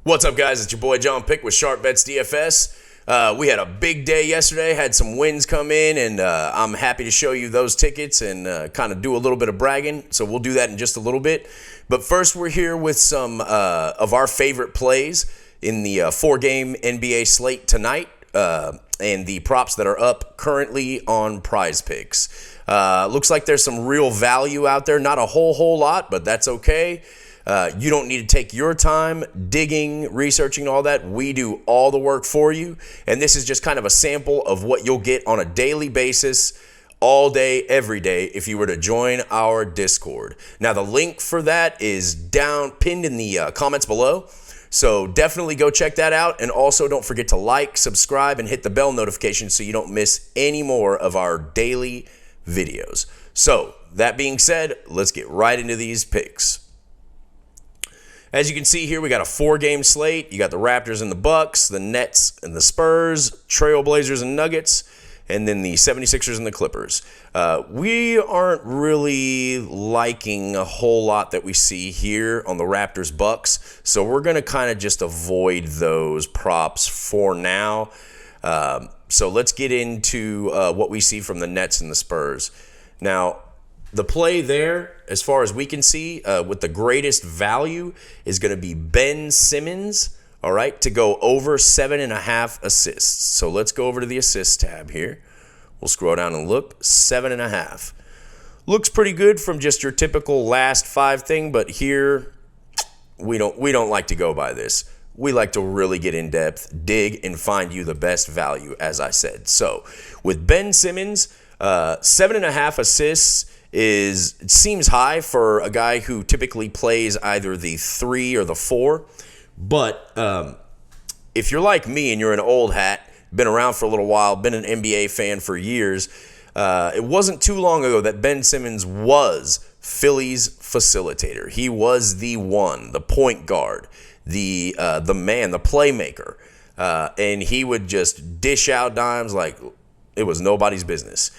What's up, guys? It's your boy JohnPick with Sharp Bets DFS. We had a big day yesterday, had some wins come in, and I'm happy to show you those tickets and kind of do a little bit of bragging. So we'll do that in just a little bit. But first, we're here with some of our favorite plays in the four-game NBA slate tonight and the props that are up currently on PrizePicks. Looks like there's some real value out there. Not a whole lot, but that's okay. You don't need to take your time digging, researching all that. We do all the work for you. And this is just kind of a sample of what you'll get on a daily basis, all day, every day, if you were to join our Discord. Now, the link for that is pinned in the comments below. So definitely go check that out. And also don't forget to like, subscribe, and hit the bell notification so you don't miss any more of our daily videos. So that being said, let's get right into these picks. As you can see here, we got a four-game slate. You got the Raptors and the Bucks, the Nets and the Spurs, Trailblazers and Nuggets, and then the 76ers and the Clippers. We aren't really liking a whole lot that we see here on the Raptors-Bucks, so we're going to kind of just avoid those props for now. So let's get into what we see from the Nets and the Spurs. Now, the play there, as far as we can see, with the greatest value is going to be Ben Simmons, all right, to go over 7.5 assists. So let's go over to the assist tab here. We'll scroll down and look. 7.5. Looks pretty good from just your typical last five thing, but here we don't like to go by this. We like to really get in depth, dig, and find you the best value, as I said. So with Ben Simmons, 7.5 assists it seems high for a guy who typically plays either the 3 or the 4. But if you're like me and you're an old hat, been around for a little while, been an NBA fan for years, it wasn't too long ago that Ben Simmons was Philly's facilitator. He was the one, the point guard, the man, the playmaker. And he would just dish out dimes like it was nobody's business.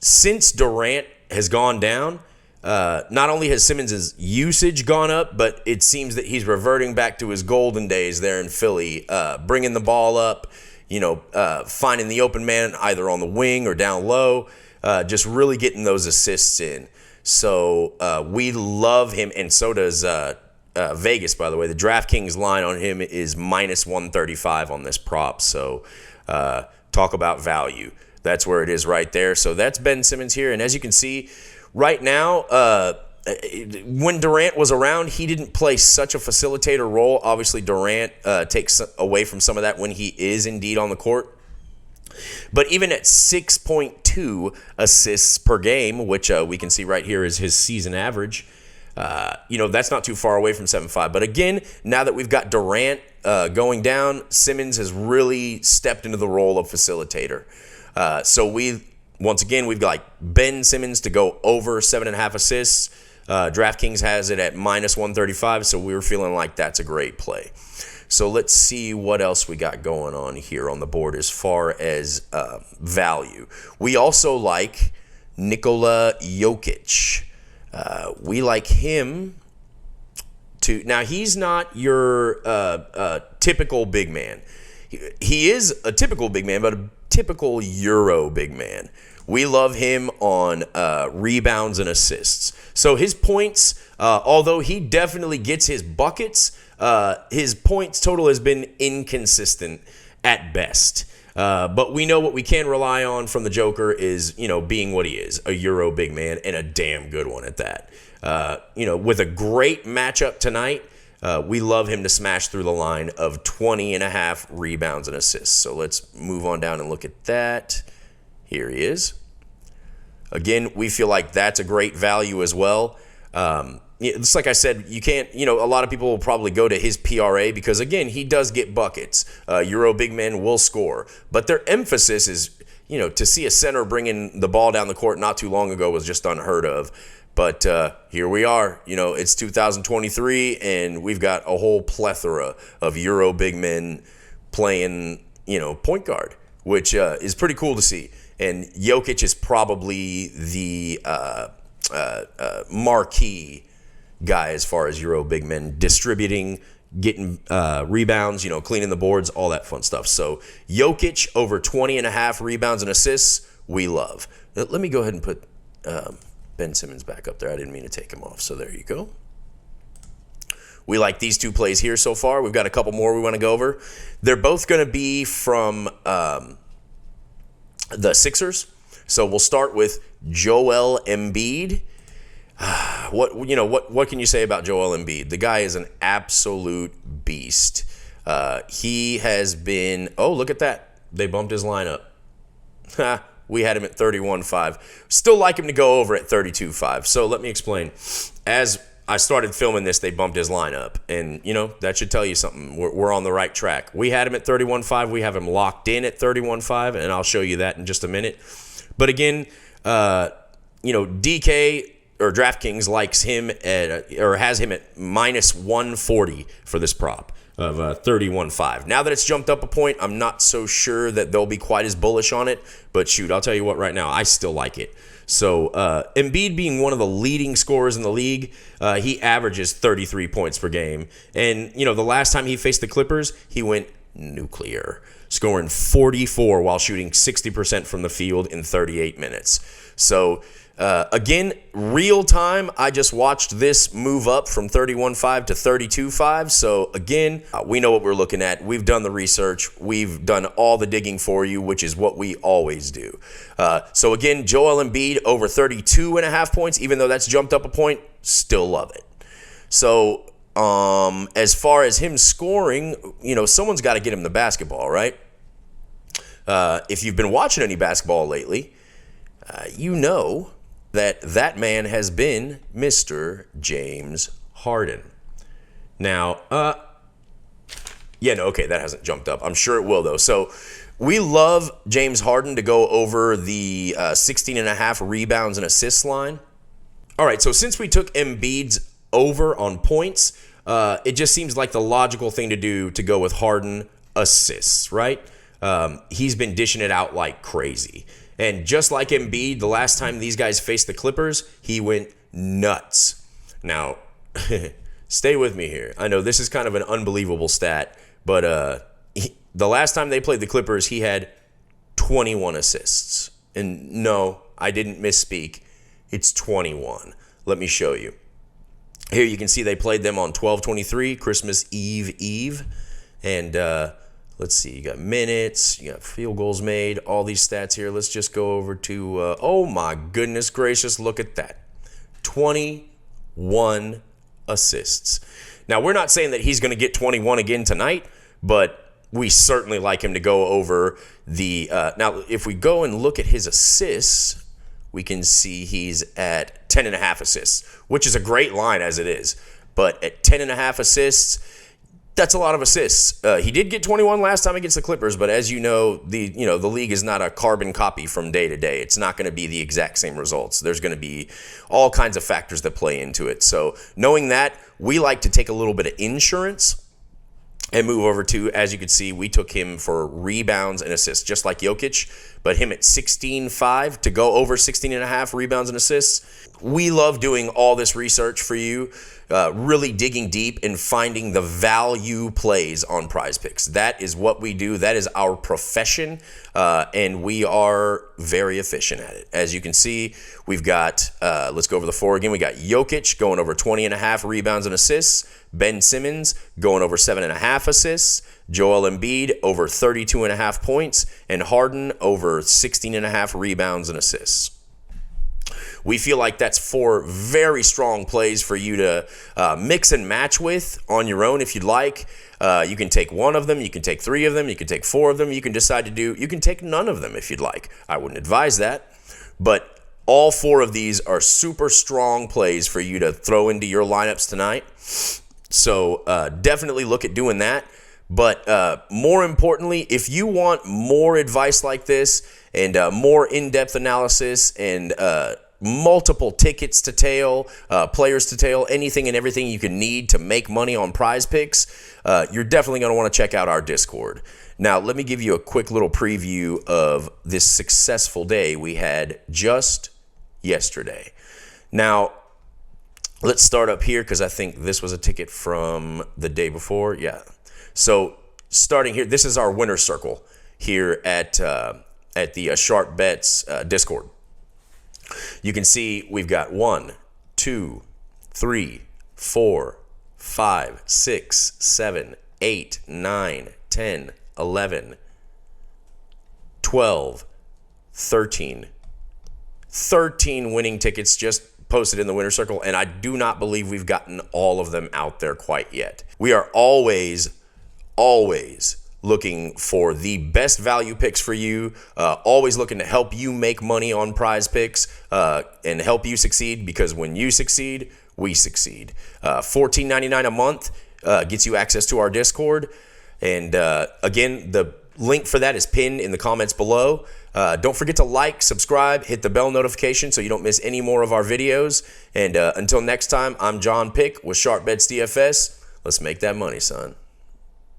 Since Durant has gone down, not only has Simmons' usage gone up, but it seems that he's reverting back to his golden days there in Philly, bringing the ball up, finding the open man either on the wing or down low, just really getting those assists in. So we love him, and so does Vegas, by the way. The DraftKings line on him is minus 135 on this prop, so talk about value. That's where it is right there. So that's Ben Simmons here. And as you can see, right now, when Durant was around, he didn't play such a facilitator role. Obviously, Durant takes away from some of that when he is indeed on the court. But even at 6.2 assists per game, which we can see right here is his season average, that's not too far away from 7.5. But again, now that we've got Durant going down, Simmons has really stepped into the role of facilitator. So we've got Ben Simmons to go over 7.5 assists. DraftKings has it at minus 135, so we were feeling like that's a great play. So let's see what else we got going on here on the board as far as value. We also like Nikola Jokic. We like him to... Now, he's not your typical big man. He is a typical big man, but a typical Euro big man. We love him on rebounds and assists. So his points, although he definitely gets his buckets, his points total has been inconsistent at best. But we know what we can rely on from the Joker is, being what he is, a Euro big man, and a damn good one at that. With a great matchup tonight, we love him to smash through the line of 20.5 rebounds and assists. So let's move on down and look at that. Here he is. Again, we feel like that's a great value as well. It's like I said, you can't, a lot of people will probably go to his PRA because, again, he does get buckets. Euro big men will score. But their emphasis is, to see a center bringing the ball down the court not too long ago was just unheard of. But here we are. It's 2023, and we've got a whole plethora of Euro big men playing, point guard, which is pretty cool to see. And Jokic is probably the marquee guy as far as Euro big men, distributing, getting rebounds, cleaning the boards, all that fun stuff. So Jokic over 20.5 rebounds and assists, we love. Let me go ahead and put Ben Simmons back up there. I didn't mean to take him off. So there you go. We like these two plays here so far. We've got a couple more we want to go over. They're both going to be from the Sixers. So we'll start with Joel Embiid. What can you say about Joel Embiid? The guy is an absolute beast. He has been, look at that. They bumped his lineup. We had him at 31.5. Still like him to go over at 32.5. So let me explain. As I started filming this, they bumped his lineup. And, that should tell you something. We're on the right track. We had him at 31.5. We have him locked in at 31.5, and I'll show you that in just a minute. But again, DK or DraftKings likes him has him at minus 140 for this prop of 31.5. Now that it's jumped up a point, I'm not so sure that they'll be quite as bullish on it. But shoot, I'll tell you what right now, I still like it. So Embiid being one of the leading scorers in the league, he averages 33 points per game. And, the last time he faced the Clippers, he went nuclear, scoring 44 while shooting 60% from the field in 38 minutes. So, again, real time, I just watched this move up from 31.5 to 32.5. So, again, we know what we're looking at. We've done the research. We've done all the digging for you, which is what we always do. So, again, Joel Embiid over 32.5 points, even though that's jumped up a point, still love it. So, as far as him scoring, someone's got to get him the basketball, right? If you've been watching any basketball lately, you know that man has been Mr. James Harden. Now, that hasn't jumped up. I'm sure it will, though. So we love James Harden to go over the 16.5 rebounds and assists line. All right, so since we took Embiid's over on points, it just seems like the logical thing to do to go with Harden assists, right? He's been dishing it out like crazy. And just like Embiid, the last time these guys faced the Clippers, he went nuts. Now, stay with me here. I know this is kind of an unbelievable stat, but the last time they played the Clippers, he had 21 assists. And no, I didn't misspeak. It's 21. Let me show you. Here you can see they played them on 12/23, Christmas Eve. And let's see, you got minutes, you got field goals made, all these stats here. Let's just go over to, oh my goodness gracious, look at that. 21 assists. Now, we're not saying that he's going to get 21 again tonight, but we certainly like him to go over the, now, if we go and look at his assists, we can see he's at 10.5 assists, which is a great line as it is. But at 10.5 assists, that's a lot of assists. He did get 21 last time against the Clippers, but as you know, the league is not a carbon copy from day to day. It's not going to be the exact same results. There's going to be all kinds of factors that play into it. So knowing that, we like to take a little bit of insurance and move over to, as you can see, we took him for rebounds and assists, just like Jokic, but him at 16.5 to go over 16.5 rebounds and assists. We love doing all this research for you, really digging deep and finding the value plays on PrizePicks. That is what we do. That is our profession, and we are very efficient at it. As you can see, we've got, let's go over the four again. We got Jokic going over 20.5 rebounds and assists, Ben Simmons going over 7.5 assists, Joel Embiid over 32.5 points, and Harden over 16.5 rebounds and assists. We feel like that's four very strong plays for you to mix and match with on your own if you'd like. You can take one of them, you can take three of them, you can take four of them, you can decide to do, you can take none of them if you'd like. I wouldn't advise that, but all four of these are super strong plays for you to throw into your lineups tonight. So definitely look at doing that. But more importantly, if you want more advice like this and more in-depth analysis and multiple tickets to tail, players to tail, anything and everything you can need to make money on PrizePicks, you're definitely going to want to check out our Discord. Now, let me give you a quick little preview of this successful day we had just yesterday. Now, Let's start up here because I think this was a ticket from the day before. Yeah. So starting here, this is our winner circle here at the Sharp Bets Discord. You can see we've got 1, 2, 3, 4, 5, 6, 7, 8, 9, 10, 11, 12, 13. 13 winning tickets just posted in the winner circle, and I do not believe we've gotten all of them out there quite yet. We are always looking for the best value picks for you, always looking to help you make money on PrizePicks and help you succeed, because when you succeed, we succeed. $14.99 a month gets you access to our Discord, and again, the link for that is pinned in the comments below. Don't forget to like, subscribe, hit the bell notification so you don't miss any more of our videos. And until next time, I'm JohnPick with Sharp Bets DFS. Let's make that money, son.